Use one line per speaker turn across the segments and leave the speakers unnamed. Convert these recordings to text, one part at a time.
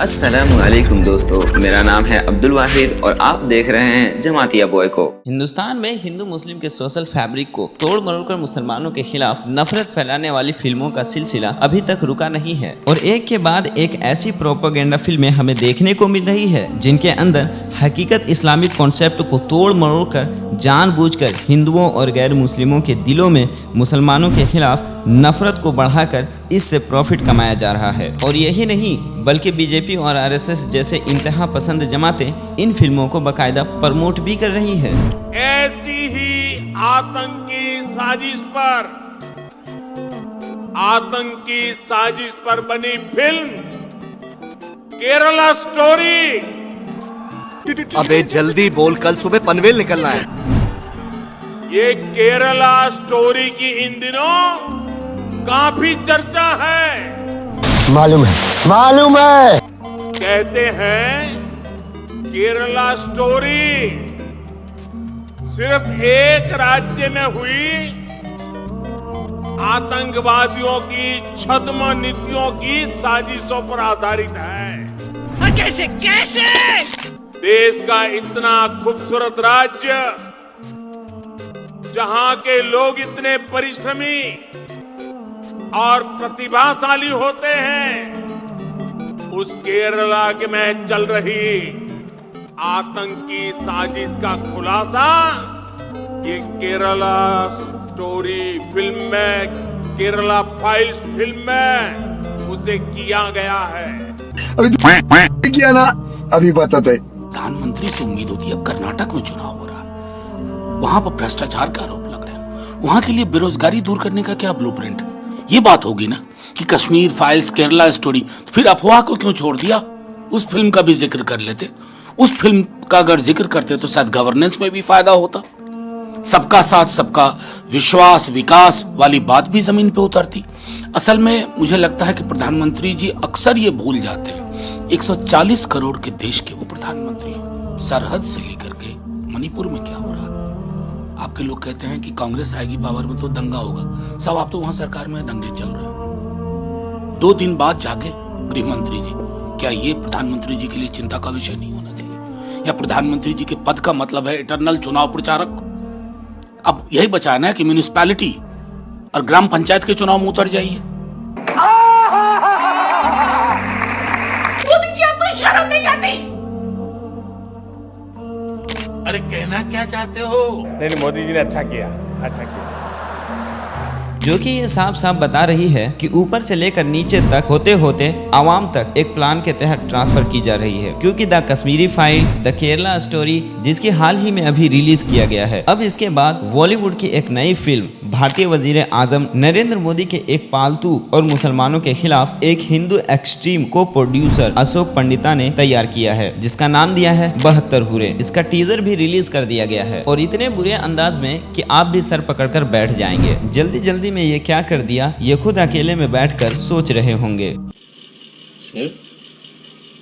अस्सलामुअलैकुम दोस्तों, मेरा नाम है अब्दुल वाहिद और आप देख रहे हैं जमातिया बॉय को। हिंदुस्तान में हिंदू मुस्लिम के सोशल फैब्रिक को तोड़ मरोड़ मुसलमानों के खिलाफ नफरत फैलाने वाली फिल्मों का सिलसिला अभी तक रुका नहीं है और एक के बाद एक ऐसी प्रोपेगेंडा फिल्में हमें देखने को मिल रही है जिनके अंदर हकीकत इस्लामिक कॉन्सेप्ट को तोड़ मरोड़ कर जानबूझकर हिंदुओं और गैर मुस्लिमों के दिलों में मुसलमानों के खिलाफ नफरत को बढ़ाकर इससे प्रॉफिट कमाया जा रहा है। और यही नहीं बल्कि बीजेपी और आरएसएस जैसे इंतहा पसंद जमातें इन फिल्मों को बाकायदा प्रमोट भी कर रही है।
ऐसी ही आतंकी साजिश पर बनी फिल्म केरला स्टोरी।
अबे जल्दी बोल, कल सुबह पनवेल निकलना है।
ये केरला स्टोरी की इन दिनों काफी चर्चा है।
मालूम है।
कहते हैं केरला स्टोरी सिर्फ एक राज्य में हुई आतंकवादियों की छद्म नीतियों की साजिशों पर आधारित है।
कैसे
देश का इतना खूबसूरत राज्य जहां के लोग इतने परिश्रमी और प्रतिभाशाली होते हैं, उस केरला के में चल रही आतंकी साजिश का खुलासा ये केरला स्टोरी फिल्म में, केरला फाइल्स फिल्म में उसे किया गया है।
अभी किया ना, अभी बताते।
प्रधानमंत्री से उम्मीद होती है। अब कर्नाटक में चुनाव हो रहा है, वहां पर भ्रष्टाचार का आरोप लग रहा है, वहां के लिए बेरोजगारी दूर करने का क्या ब्लूप्रिंट है? ये बात होगी ना कि कश्मीर फाइल्स, केरला स्टोरी, तो फिर अफवाह को क्यों छोड़ दिया? उस फिल्म का भी जिक्र कर लेते। उस फिल्म का अगर जिक्र करते तो शायद गवर्नेंस में भी फायदा होता, सबका साथ सबका विश्वास विकास वाली बात भी जमीन पे उतरती। असल में मुझे लगता है कि प्रधानमंत्री जी अक्सर ये भूल जाते हैं 140 करोड़ के देश के वो प्रधानमंत्री हैं। सरहद से लेकर के मणिपुर में क्या हो रहा है? आपके लोग कहते हैं कि कांग्रेस आएगी पावर में तो दंगा होगा। सब आप तो वहां सरकार में दंगे चल रहे हैं। 2 दिन बाद जाके गृह मंत्री जी, क्या ये प्रधानमंत्री जी के लिए चिंता का विषय नहीं होना चाहिए? या प्रधानमंत्री जी के पद का मतलब है इटरनल चुनाव प्रचारक? अब यही बचाना है कि म्युनिसिपैलिटी और ग्राम पंचायत के चुनाव में उतर जाइए।
मोदी जी, आपको शर्म नहीं आती?
अरे कहना क्या चाहते हो?
नहीं, मोदी जी ने अच्छा किया।
जो कि ये साफ साफ बता रही है कि ऊपर से लेकर नीचे तक होते होते आवाम तक एक प्लान के तहत ट्रांसफर की जा रही है। क्योंकि the Kashmiri file, the Kerala story, जिसकी हाल ही में अभी रिलीज किया गया है, अब इसके बाद बॉलीवुड की एक नई फिल्म भारतीय वजीर आजम नरेंद्र मोदी के एक पालतू और मुसलमानों के खिलाफ एक हिंदू एक्सट्रीम को प्रोड्यूसर अशोक पंडिता ने तैयार किया है, जिसका नाम दिया है 72 हुरे। इसका टीजर भी रिलीज कर दिया गया है और इतने बुरे अंदाज में कि आप भी सर पकड़कर बैठ जाएंगे। जल्दी जल्दी में ये क्या कर दिया, ये खुद अकेले में बैठकर सोच रहे होंगे।
सर,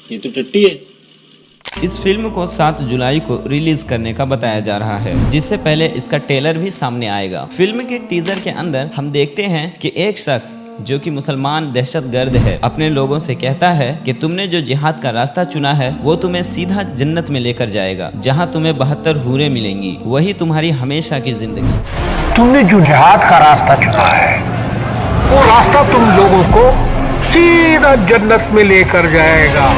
ये तो टट्टी है।
इस फिल्म को 7 जुलाई को रिलीज करने का बताया जा रहा है, जिससे पहले इसका ट्रेलर भी सामने आएगा। फिल्म के टीजर के अंदर हम देखते हैं कि एक शख्स जो कि मुसलमान दहशतगर्द है अपने लोगों से कहता है कि तुमने जो जिहाद का रास्ता चुना है वो तुम्हें सीधा जन्नत में लेकर जाएगा, जहां तुम्हें 72 हूरें मिलेंगी, वही तुम्हारी हमेशा की जिंदगी।
तुमने जो जिहाद का रास्ता चुना है वो रास्ता तुम लोगों को सीधा जन्नत में लेकर जाएगा।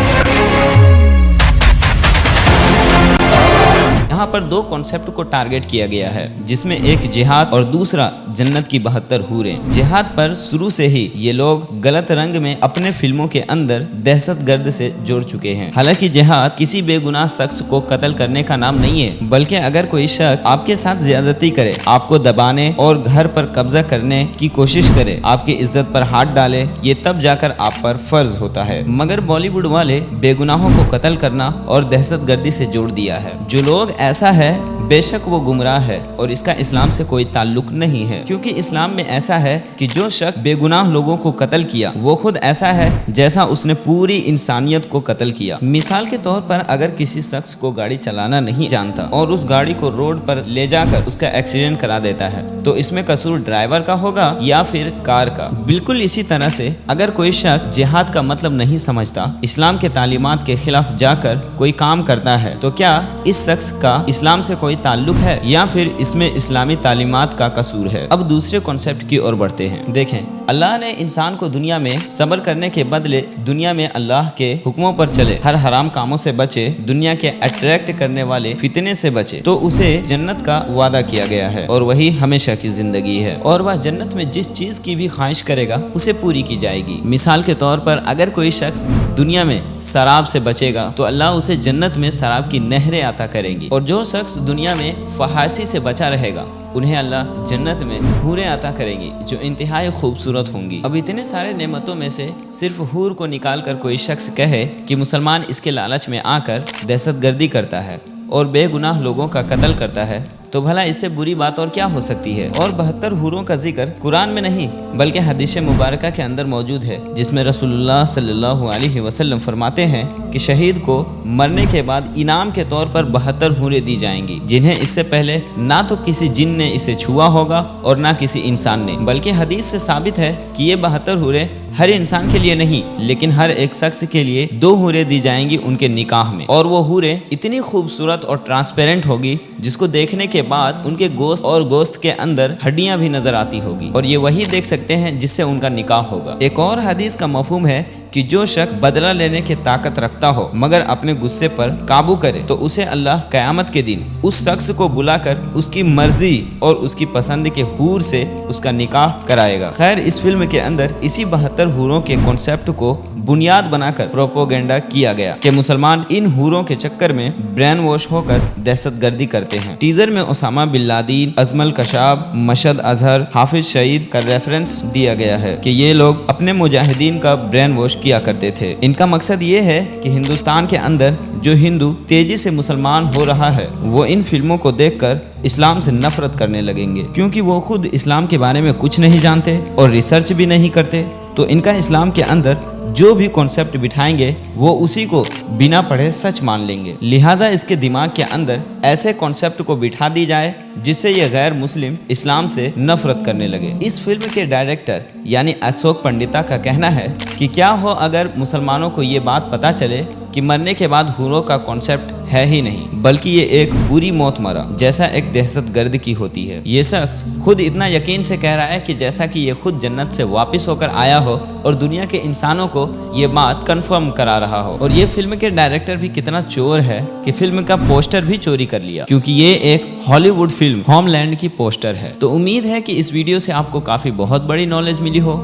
यहाँ पर 2 कॉन्सेप्ट को टारगेट किया गया है, जिसमें एक जिहाद और दूसरा जन्नत की 72 हूरें। जिहाद पर शुरू से ही ये लोग गलत रंग में अपने फिल्मों के अंदर दहशतगर्द से जोड़ चुके हैं। हालांकि जिहाद किसी बेगुनाह शख्स को कत्ल करने का नाम नहीं है, बल्कि अगर कोई शख्स आपके साथ ज्यादती करे, आपको दबाने और घर पर कब्जा करने की कोशिश करे, आपकी इज्जत पर हाथ डाले, ये तब जाकर आप पर फर्ज होता है। मगर बॉलीवुड वाले बेगुनाहों को कत्ल करना और दहशतगर्दी से जोड़ दिया है। जो लोग ऐसा है बेशक वो गुमराह है और इसका इस्लाम से कोई ताल्लुक नहीं है, क्योंकि इस्लाम में ऐसा है कि जो शख्स बेगुनाह लोगों को कत्ल किया वो खुद ऐसा है जैसा उसने पूरी इंसानियत को कत्ल किया। मिसाल के तौर पर अगर किसी शख्स को गाड़ी चलाना नहीं जानता और उस गाड़ी को रोड पर ले जाकर उसका एक्सीडेंट करा देता है तो इसमें कसूर ड्राइवर का होगा या फिर कार का। बिल्कुल इसी तरह से अगर कोई शख्स जिहाद का मतलब नहीं समझता, इस्लाम के तालीमात के खिलाफ जाकर कोई काम करता है, तो क्या इस शख्स का इस्लाम से कोई ताल्लुक है या फिर इसमें इस्लामी तालीमात का कसूर है। अब दूसरे कॉन्सेप्ट की ओर बढ़ते हैं। देखें, अल्लाह ने इंसान को दुनिया में सब्र करने के बदले दुनिया में अल्लाह के हुक्मों पर चले, हर हराम कामों से बचे, दुनिया के अट्रैक्ट करने वाले फितने से बचे, तो उसे जन्नत का वादा किया गया है और वही हमेशा की जिंदगी है और वह जन्नत में जिस चीज की भी ख्वाहिश करेगा उसे पूरी की जाएगी। मिसाल के तौर पर अगर कोई शख्स दुनिया में शराब से बचेगा तो अल्लाह उसे जन्नत में शराब की नहरें अता करेंगी, और जो शख्स दुनिया में फहाशी से बचा रहेगा उन्हें अल्लाह जन्नत में हूरें अता करेंगी जो इंतहाई खूबसूरत होंगी। अब इतने सारे नेमतों में से सिर्फ हूर को निकाल कर कोई शख्स कहे कि मुसलमान इसके लालच में आकर दहशतगर्दी करता है और बेगुनाह लोगों का कत्ल करता है, तो भला इससे बुरी बात और क्या हो सकती है। और 72 हूरों का जिक्र कुरान में नहीं बल्कि हदीस मुबारका के अंदर मौजूद है, जिसमें रसूलुल्लाह सल्लल्लाहु अलैहि वसल्लम फरमाते हैं कि शहीद को मरने के बाद इनाम के तौर पर 72 हूरें दी जाएंगी, जिन्हें इससे पहले ना तो किसी जिन ने इसे छुआ होगा और ना किसी इंसान ने। बल्कि हदीस से साबित है कि ये 72 हूरें हर इंसान के लिए नहीं लेकिन हर एक शख्स के लिए 2 हूरें दी जाएंगी उनके निकाह में, और वो हूरें इतनी खूबसूरत और ट्रांसपेरेंट होगी जिसको देखने के बाद उनके गोश्त और गोश्त के अंदर हड्डियां भी नजर आती होगी, और ये वही देख सकते हैं जिससे उनका निकाह होगा। एक और हदीस का मफहूम है कि जो शख्स बदला लेने की ताकत रखता हो मगर अपने गुस्से पर काबू करे तो उसे अल्लाह कयामत के दिन उस शख्स को बुलाकर उसकी मर्जी और उसकी पसंद के हूर से उसका निकाह कराएगा। खैर, इस फिल्म के अंदर इसी 72 हूरों के कॉन्सेप्ट को बुनियाद बनाकर प्रोपोगेंडा किया गया कि मुसलमान इन हूरों के चक्कर में ब्रेन वॉश होकर दहशतगर्दी करते हैं। टीजर में Osama bin Laden, Ajmal Kasab, Masood Azhar, Hafiz Saeed का रेफरेंस दिया गया है कि ये लोग अपने मुजाहिदीन का ब्रेन वॉश किया करते थे। इनका मकसद ये है कि हिंदुस्तान के अंदर जो हिंदू तेजी से मुसलमान हो रहा है वो इन फिल्मों को देखकर इस्लाम से नफरत करने लगेंगे, क्योंकि वो खुद इस्लाम के बारे में कुछ नहीं जानते और रिसर्च भी नहीं करते, तो इनका इस्लाम के अंदर जो भी कॉन्सेप्ट बिठाएंगे वो उसी को बिना पढ़े सच मान लेंगे। लिहाजा इसके दिमाग के अंदर ऐसे कॉन्सेप्ट को बिठा दी जाए जिससे ये गैर मुस्लिम इस्लाम से नफरत करने लगे। इस फिल्म के डायरेक्टर यानी अशोक पंडिता का कहना है कि क्या हो अगर मुसलमानों को ये बात पता चले कि मरने के बाद हूरों का कॉन्सेप्ट है ही नहीं बल्कि ये एक बुरी मौत मरा जैसा एक दहशतगर्द की होती है। ये शख्स खुद इतना यकीन से कह रहा है कि जैसा कि ये खुद जन्नत से वापस होकर आया हो और दुनिया के इंसानों को ये बात कंफर्म करा रहा हो। और ये फिल्म के डायरेक्टर भी कितना चोर है कि फिल्म का पोस्टर भी चोरी कर लिया, क्योंकि ये एक हॉलीवुड फिल्म होमलैंड की पोस्टर है। तो उम्मीद है कि इस वीडियो से आपको काफी बहुत बड़ी नॉलेज मिली हो।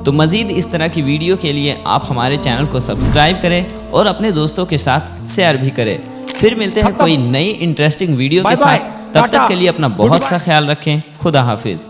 तो मजीद इस तरह की वीडियो के लिए आप हमारे चैनल को सब्सक्राइब करें और अपने दोस्तों के साथ शेयर भी करें। फिर मिलते हैं कोई नई इंटरेस्टिंग वीडियो के साथ। तब तक के लिए अपना बहुत सा ख्याल रखें। खुदा हाफिज।